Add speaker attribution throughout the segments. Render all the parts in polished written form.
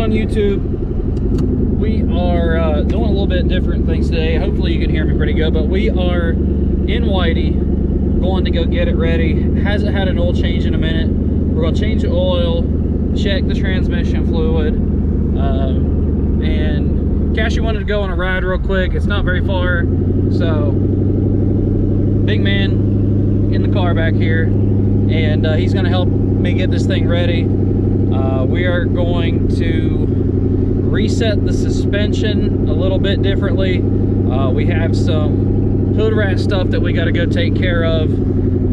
Speaker 1: on YouTube? We are doing a little bit different things today. Hopefully you can hear me pretty good, but we are in Whitey, going to go get it ready. Hasn't had an oil change in a minute. We're going to change the oil, check the transmission fluid, and Cassie wanted to go on a ride real quick. It's not very far, so big man in the car back here, and he's going to help me get this thing ready. We are going to reset the suspension a little bit differently. We have some hood rat stuff that we got to go take care of,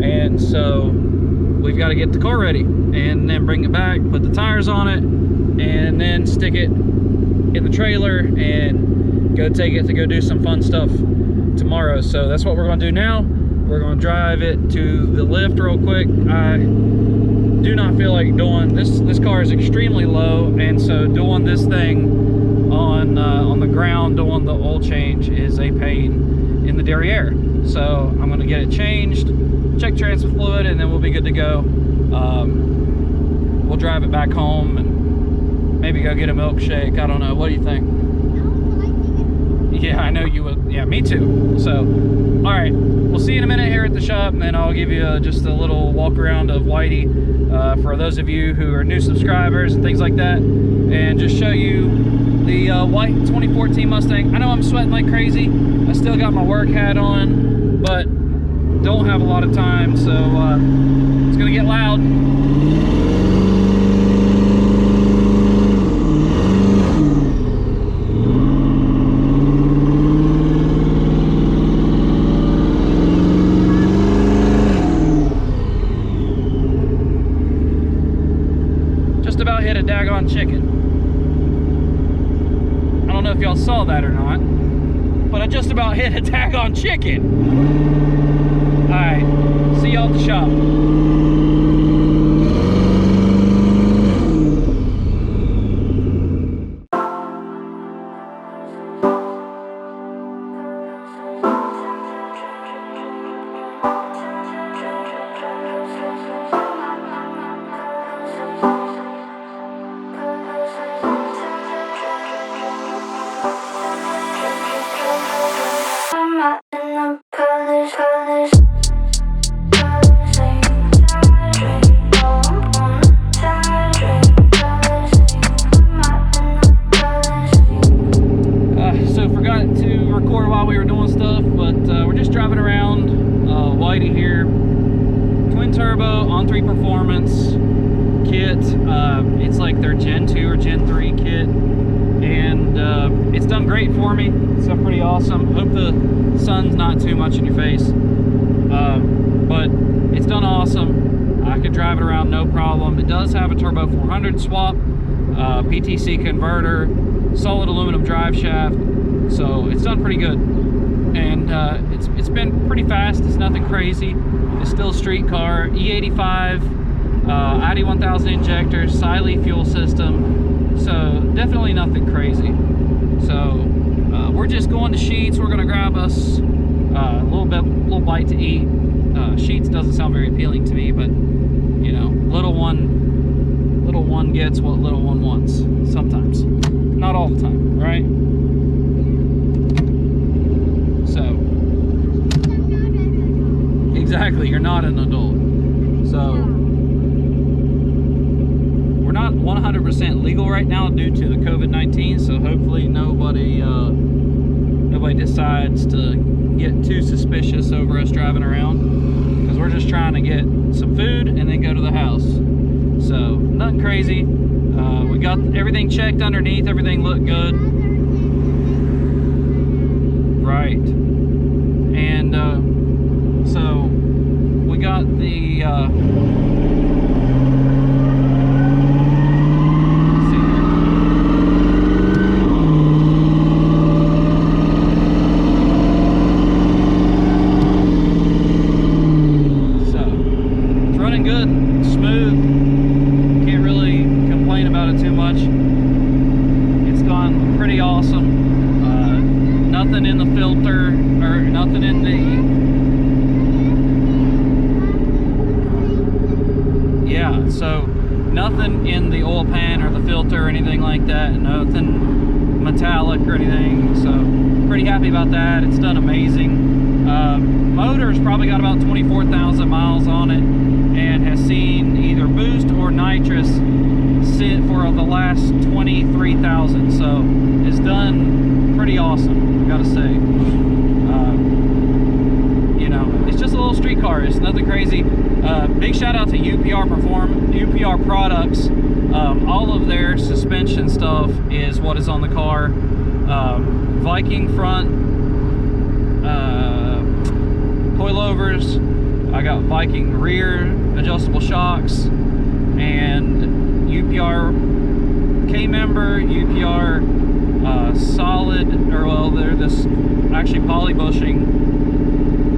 Speaker 1: and so we've got to get the car ready and then bring it back, put the tires on it, and then stick it in the trailer and go take it to go do some fun stuff tomorrow. So that's what we're going to do now. We're going to drive it to the lift real quick. I do not feel like doing this. This car is extremely low, and so doing this thing on the ground, doing the oil change is a pain in the derriere. So I'm going to get it changed, check transfer fluid, and then we'll be good to go. We'll drive it back home and maybe go get a milkshake. I don't know. What do you think? Yeah, I know you would. Yeah, me too. So, all right, we'll see you in a minute here at the shop, and then I'll give you just a little walk around of Whitey for those of you who are new subscribers and things like that, and just show you the white 2014 Mustang. I know I'm sweating like crazy. I still got my work hat on, but don't have a lot of time, so it's gonna get loud. About hit a daggone chicken. I don't know if y'all saw that or not, but I just about hit a daggone chicken. Alright, see y'all at the shop. Here, twin turbo On3 Performance kit. It's like their Gen 2 or Gen 3 kit, and it's done great for me. It's done pretty awesome. Hope the sun's not too much in your face, but it's done awesome. I could drive it around no problem. It does have a turbo 400 swap, PTC converter, solid aluminum drive shaft, so it's done pretty good. And it's been pretty fast. It's nothing crazy. It's still a street car. E85, ID 1000 injector, Siley fuel system. So definitely nothing crazy. So we're just going to Sheetz. We're gonna grab us a little bite to eat. Sheetz doesn't sound very appealing to me, but you know, little one gets what little one wants. Sometimes, not all the time, right? So, exactly, you're not an adult. So, we're not 100% legal right now due to the COVID-19, so hopefully nobody decides to get too suspicious over us driving around, because we're just trying to get some food and then go to the house. So, nothing crazy. We got everything checked underneath, everything looked good. Right. And so we got the let's see here. So it's running good, smooth. Can't really complain about it too much. It's gone pretty awesome. Nothing in the filter, or nothing in the, yeah, so Nothing in the oil pan or the filter or anything like that. Nothing metallic or anything. So pretty happy about that. It's done amazing. Motor's probably got about 24,000 miles on it and has seen either boost or nitrous sit for the last 23,000. So it's done pretty awesome, I gotta say. You know, it's just a little street car. It's nothing crazy. Big shout out to UPR products. All of their suspension stuff is what is on the car. Viking front coilovers. I got Viking rear adjustable shocks, and UPR K-member, UPR solid, or well, they're this actually poly bushing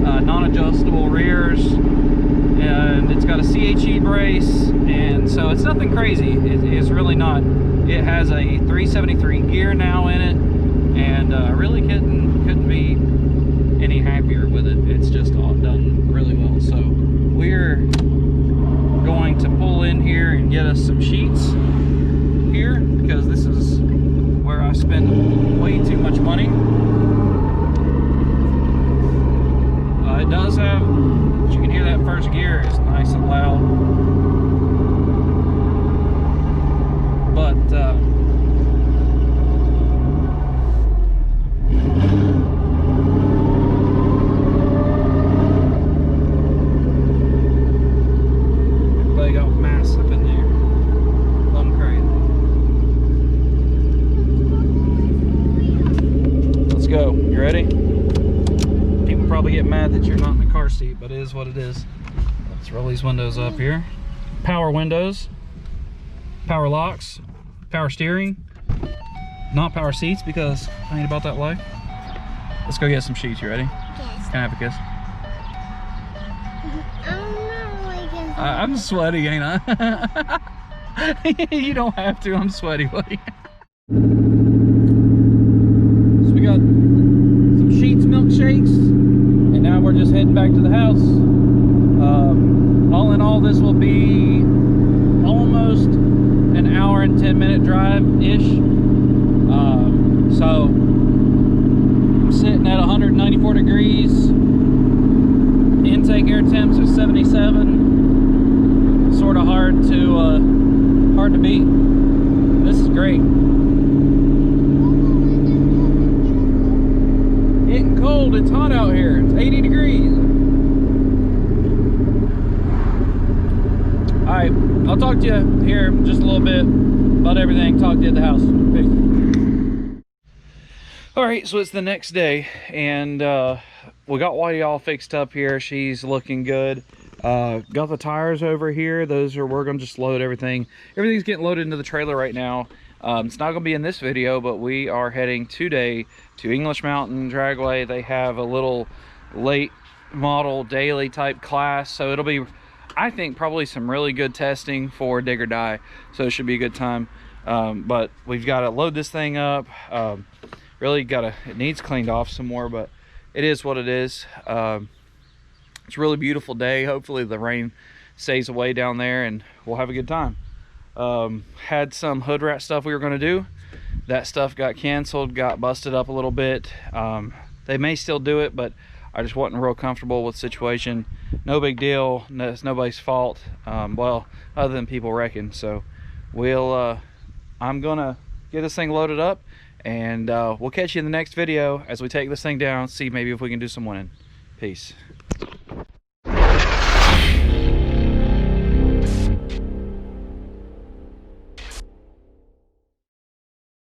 Speaker 1: non-adjustable rears, and it's got a CHE brace, and so it's nothing crazy. It's really not. It has a 373 gear now in it, and really couldn't be any happier with it. It's just all done really well. So we're going to pull in here and get us some sheets here, because this is where I spend way too much money. It does have, you can hear that first gear is nice and loud, but they got mass up in there. I'm crazy. Let's go. You ready? People probably get mad that you're not in the car seat, but it is what it is. Let's roll these windows up here. Power windows, power locks, power steering, not power seats because I ain't about that life. Let's go get some sheets. You ready?
Speaker 2: Yes.
Speaker 1: Can I have a kiss? I'm sweaty, ain't I? You don't have to. I'm sweaty, buddy. So we got some sheets, milkshakes, and now we're just heading back to the house. All in all, this will be almost an hour and 10-minute drive-ish. So I'm sitting at 194 degrees. Intake air temps are 77. Sort of hard to beat. This is great. Getting cold. It's hot out here. It's 80 degrees. Alright, I'll talk to you here in just a little bit about everything. Talk to you at the house. Peace. Alright, so it's the next day, and we got Whitey all fixed up here. She's looking good. Got the tires over here. Those are, we're gonna just load everything. Everything's getting loaded into the trailer right now. It's not gonna be in this video, but we are heading today to English Mountain Dragway. They have a little late model daily type class, so it'll be, I think, probably some really good testing for dig or die, so it should be a good time. But we've got to load this thing up. Really it needs cleaned off some more, but it is what it is. It's a really beautiful day. Hopefully the rain stays away down there and we'll have a good time. Had some hood rat stuff we were going to do. That stuff got canceled, got busted up a little bit. They may still do it, but I just wasn't real comfortable with the situation. No big deal. No, it's nobody's fault. Well, other than people wrecking. So I'm gonna get this thing loaded up, and we'll catch you in the next video as we take this thing down, see maybe if we can do some winning. Peace.